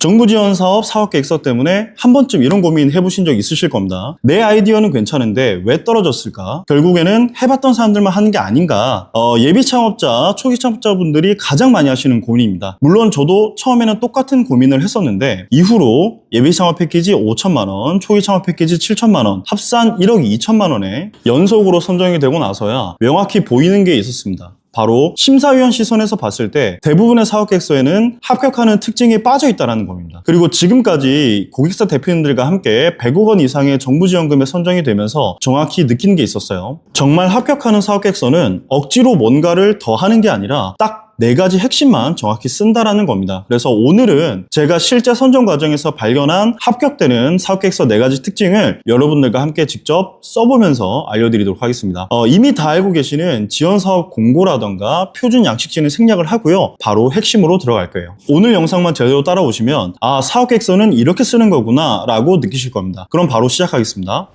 정부 지원 사업 사업 계획서 때문에 한 번쯤 이런 고민 해보신 적 있으실 겁니다. 내 아이디어는 괜찮은데 왜 떨어졌을까? 결국에는 해봤던 사람들만 하는 게 아닌가? 예비 창업자, 초기 창업자분들이 가장 많이 하시는 고민입니다. 물론 저도 처음에는 똑같은 고민을 했었는데 이후로 예비 창업 패키지 5천만 원, 초기 창업 패키지 7천만 원, 합산 1억 2천만 원에 연속으로 선정이 되고 나서야 명확히 보이는 게 있었습니다. 바로 심사위원 시선에서 봤을 때 대부분의 사업계획서에는 합격하는 특징이 빠져 있다는 겁니다. 그리고 지금까지 고객사 대표님들과 함께 100억 원 이상의 정부 지원금에 선정이 되면서 정확히 느낀 게 있었어요. 정말 합격하는 사업계획서는 억지로 뭔가를 더 하는 게 아니라 딱 4가지 핵심만 정확히 쓴다라는 겁니다. 그래서 오늘은 제가 실제 선정 과정에서 발견한 합격되는 사업계획서 4가지 특징을 여러분들과 함께 직접 써보면서 알려드리도록 하겠습니다. 이미 다 알고 계시는 지원사업 공고라던가 표준 양식지는 생략을 하고요. 바로 핵심으로 들어갈 거예요. 오늘 영상만 제대로 따라오시면 아, 사업계획서는 이렇게 쓰는 거구나 라고 느끼실 겁니다. 그럼 바로 시작하겠습니다.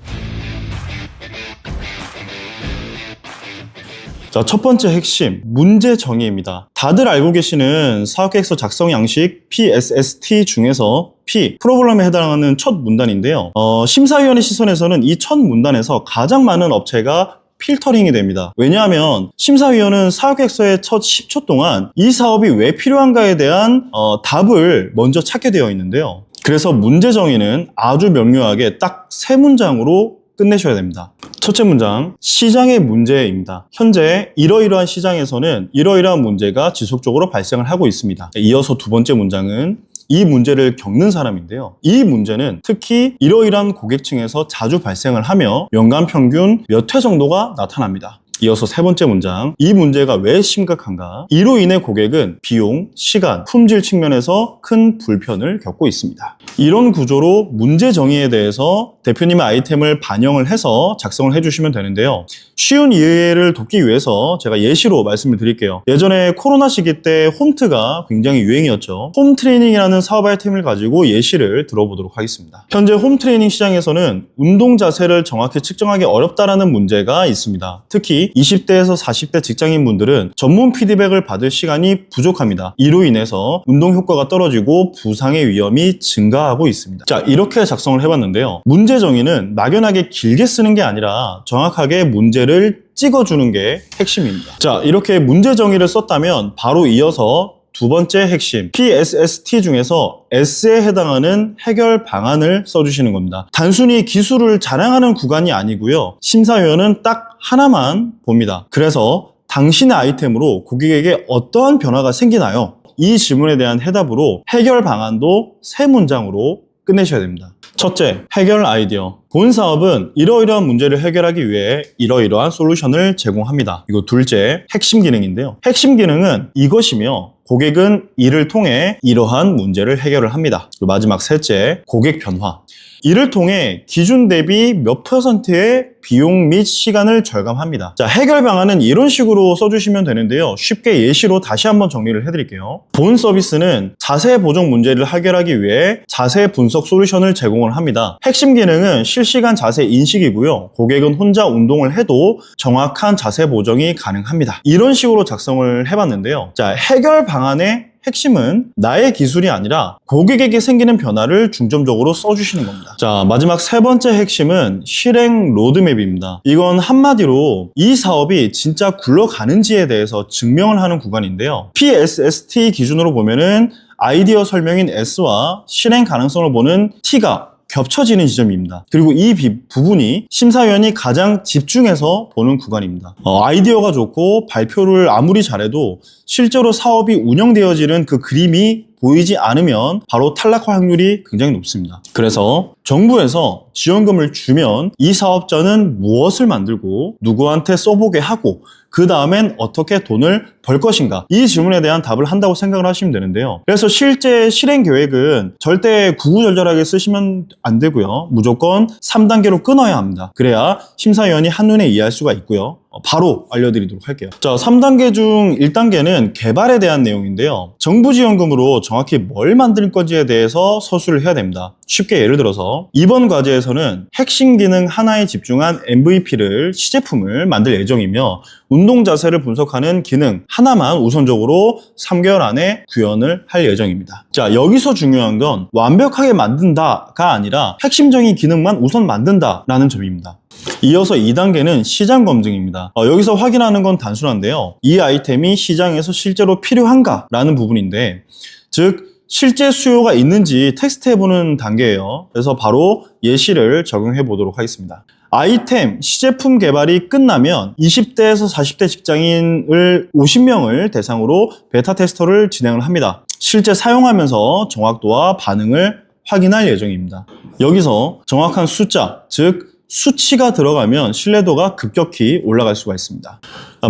자, 첫 번째 핵심, 문제 정의입니다. 다들 알고 계시는 사업계획서 작성 양식 PSST 중에서 P, 프로그램에 해당하는 첫 문단인데요. 심사위원의 시선에서는 이 첫 문단에서 가장 많은 업체가 필터링이 됩니다. 왜냐하면 심사위원은 사업계획서의 첫 10초 동안 이 사업이 왜 필요한가에 대한 답을 먼저 찾게 되어 있는데요. 그래서 문제 정의는 아주 명료하게 딱 3문장으로 끝내셔야 됩니다. 첫째 문장, 시장의 문제입니다. 현재 이러이러한 시장에서는 이러이러한 문제가 지속적으로 발생을 하고 있습니다. 이어서 두 번째 문장은 이 문제를 겪는 사람인데요. 이 문제는 특히 이러이러한 고객층에서 자주 발생을 하며 연간 평균 몇 회 정도가 나타납니다. 이어서 세 번째 문장, 이 문제가 왜 심각한가? 이로 인해 고객은 비용, 시간, 품질 측면에서 큰 불편을 겪고 있습니다. 이런 구조로 문제 정의에 대해서 대표님의 아이템을 반영을 해서 작성을 해주시면 되는데요. 쉬운 이해를 돕기 위해서 제가 예시로 말씀을 드릴게요. 예전에 코로나 시기 때 홈트가 굉장히 유행이었죠. 홈트레이닝이라는 사업 아이템을 가지고 예시를 들어보도록 하겠습니다. 현재 홈트레이닝 시장에서는 운동 자세를 정확히 측정하기 어렵다는 문제가 있습니다. 특히 20대에서 40대 직장인분들은 전문 피드백을 받을 시간이 부족합니다. 이로 인해서 운동 효과가 떨어지고 부상의 위험이 증가하고 있습니다. 자, 이렇게 작성을 해봤는데요. 문제 정의는 막연하게 길게 쓰는 게 아니라 정확하게 문제를 찍어주는 게 핵심입니다. 자, 이렇게 문제 정의를 썼다면 바로 이어서 두 번째 핵심, PSST 중에서 S에 해당하는 해결 방안을 써주시는 겁니다. 단순히 기술을 자랑하는 구간이 아니고요. 심사위원은 딱 하나만 봅니다. 그래서 당신의 아이템으로 고객에게 어떠한 변화가 생기나요? 이 질문에 대한 해답으로 해결 방안도 3문장으로 끝내셔야 됩니다. 첫째, 해결 아이디어. 본 사업은 이러이러한 문제를 해결하기 위해 이러이러한 솔루션을 제공합니다. 이거 둘째, 핵심 기능인데요. 핵심 기능은 이것이며 고객은 이를 통해 이러한 문제를 해결을 합니다. 그리고 마지막 셋째, 고객 변화. 이를 통해 기준 대비 몇 %의 비용 및 시간을 절감합니다. 자, 해결 방안은 이런 식으로 써주시면 되는데요. 쉽게 예시로 다시 한번 정리를 해드릴게요. 본 서비스는 자세 보정 문제를 해결하기 위해 자세 분석 솔루션을 제공을 합니다. 핵심 기능은 실시간 자세 인식이고요. 고객은 혼자 운동을 해도 정확한 자세 보정이 가능합니다. 이런 식으로 작성을 해봤는데요. 자, 해결 방안의 핵심은 나의 기술이 아니라 고객에게 생기는 변화를 중점적으로 써주시는 겁니다. 자, 마지막 세 번째 핵심은 실행 로드맵입니다. 이건 한마디로 이 사업이 진짜 굴러가는지에 대해서 증명을 하는 구간인데요. PSST 기준으로 보면은 아이디어 설명인 S와 실행 가능성을 보는 T가 겹쳐지는 지점입니다. 그리고 이 부분이 심사위원이 가장 집중해서 보는 구간입니다. 아이디어가 좋고 발표를 아무리 잘해도 실제로 사업이 운영되어지는 그 그림이 보이지 않으면 바로 탈락할 확률이 굉장히 높습니다. 그래서 정부에서 지원금을 주면 이 사업자는 무엇을 만들고 누구한테 써보게 하고 그 다음엔 어떻게 돈을 벌 것인가, 이 질문에 대한 답을 한다고 생각을 하시면 되는데요. 그래서 실제 실행 계획은 절대 구구절절하게 쓰시면 안 되고요. 무조건 3단계로 끊어야 합니다. 그래야 심사위원이 한눈에 이해할 수가 있고요. 바로 알려드리도록 할게요. 자, 3단계 중 1단계는 개발에 대한 내용인데요. 정부 지원금으로 정확히 뭘 만들 건지에 대해서 서술을 해야 됩니다. 쉽게 예를 들어서 이번 과제에서는 핵심 기능 하나에 집중한 MVP를 시제품을 만들 예정이며 운동 자세를 분석하는 기능 하나만 우선적으로 3개월 안에 구현을 할 예정입니다. 자, 여기서 중요한 건 완벽하게 만든다가 아니라 핵심적인 기능만 우선 만든다라는 점입니다. 이어서 2단계는 시장 검증입니다. 여기서 확인하는 건 단순한데요. 이 아이템이 시장에서 실제로 필요한가라는 부분인데, 즉 실제 수요가 있는지 테스트해보는 단계예요. 그래서 바로 예시를 적용해 보도록 하겠습니다. 아이템, 시제품 개발이 끝나면 20대에서 40대 직장인을 50명을 대상으로 베타 테스터를 진행을 합니다. 실제 사용하면서 정확도와 반응을 확인할 예정입니다. 여기서 정확한 숫자, 즉 수치가 들어가면 신뢰도가 급격히 올라갈 수가 있습니다.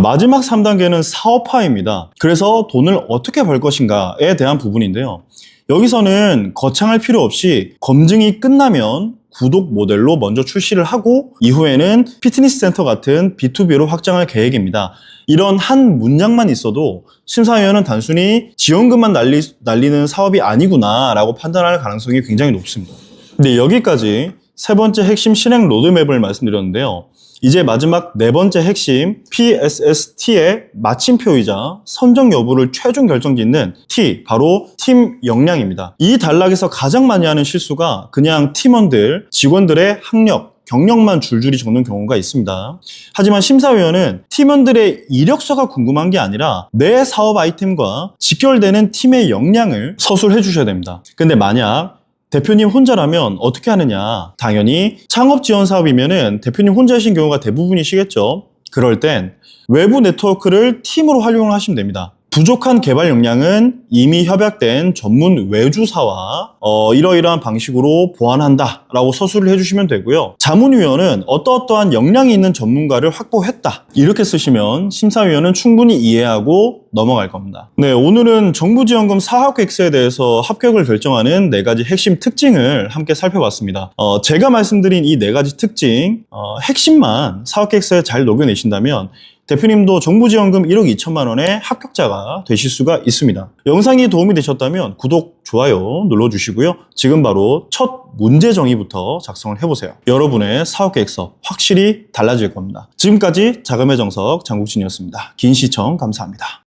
마지막 3단계는 사업화입니다. 그래서 돈을 어떻게 벌 것인가에 대한 부분인데요. 여기서는 거창할 필요 없이 검증이 끝나면 구독 모델로 먼저 출시를 하고 이후에는 피트니스 센터 같은 B2B로 확장할 계획입니다. 이런 한 문장만 있어도 심사위원은 단순히 지원금만 날리는 사업이 아니구나 라고 판단할 가능성이 굉장히 높습니다. 근데 여기까지 세 번째 핵심 실행 로드맵을 말씀드렸는데요. 이제 마지막 네 번째 핵심 PSST의 마침표이자 선정 여부를 최종 결정짓는 T, 바로 팀 역량입니다. 이 단락에서 가장 많이 하는 실수가 그냥 팀원들, 직원들의 학력, 경력만 줄줄이 적는 경우가 있습니다. 하지만 심사위원은 팀원들의 이력서가 궁금한 게 아니라 내 사업 아이템과 직결되는 팀의 역량을 서술해 주셔야 됩니다. 근데 만약 대표님 혼자라면 어떻게 하느냐? 당연히 창업 지원 사업이면은 대표님 혼자이신 경우가 대부분이시겠죠. 그럴 땐 외부 네트워크를 팀으로 활용을 하시면 됩니다. 부족한 개발 역량은 이미 협약된 전문 외주사와 이러이러한 방식으로 보완한다 라고 서술을 해주시면 되고요. 자문위원은 어떠어떠한 역량이 있는 전문가를 확보했다 이렇게 쓰시면 심사위원은 충분히 이해하고 넘어갈 겁니다. 네, 오늘은 정부지원금 사학객서에 대해서 합격을 결정하는 4가지 핵심 특징을 함께 살펴봤습니다. 제가 말씀드린 이 4가지 특징 핵심만 사학객서에 잘 녹여내신다면 대표님도 정부지원금 1억 2천만 원의 합격자가 되실 수가 있습니다. 영상이 도움이 되셨다면 구독, 좋아요 눌러주시고요. 지금 바로 첫 문제 정의부터 작성을 해보세요. 여러분의 사업계획서 확실히 달라질 겁니다. 지금까지 자금의 정석 장국진이었습니다. 긴 시청 감사합니다.